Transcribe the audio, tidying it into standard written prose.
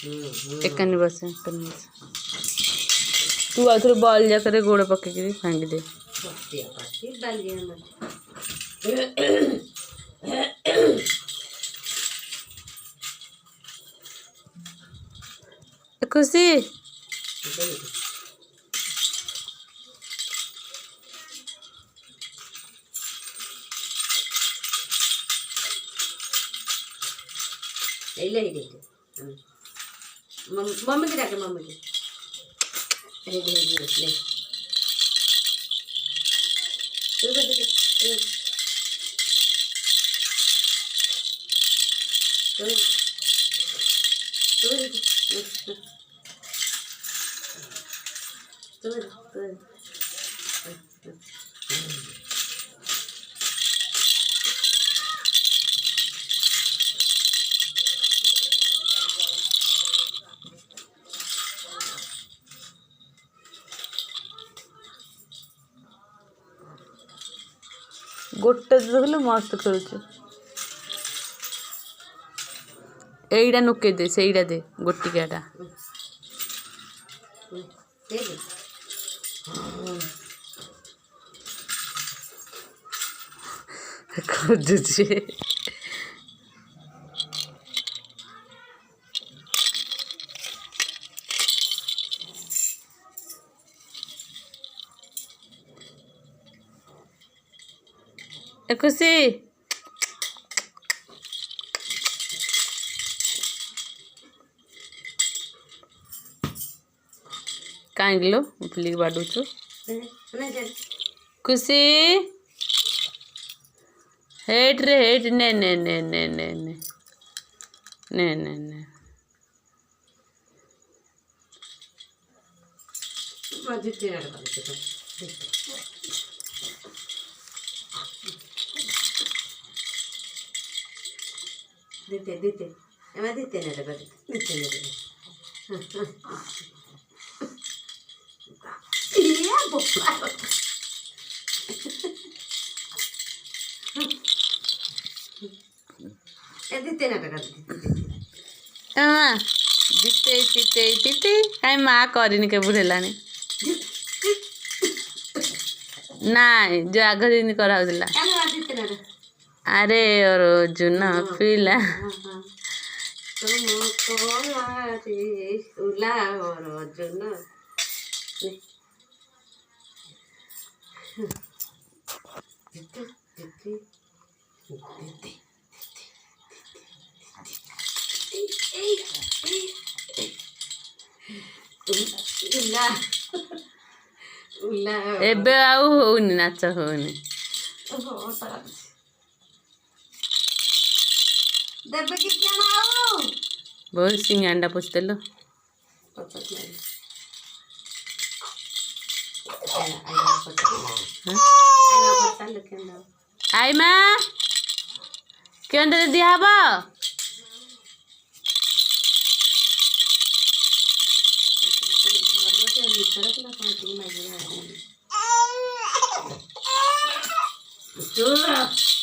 एकानी बस तू आ थोड़े बॉल जा करे गोड़ पके भांगी दे खुशी मम्मी के जाके मम्मी के गोटे देखल मस्त खेलुचे एईटा नुके दे सेईटा दे गोटिकाटा खोजुचे खुशी कहीं लो उठली बाडू चु खुशी हेट रे हेट ने ने ने ने ने ने ने ने ने देते देते मैं देते ना रे देते ना रे ये बोला ये देते ना रे हाँ दिते दिते दिते कहीं माँ करिनी के बुढ़ेलानी ना जो आग दिन कराउला अरे और जुना पिला एबे आउ होनी नाच होनी देबे कि क्या आओ बहुत सिंह अंडा पूछतेलो आई माँ क्यों दे दिया बा चुप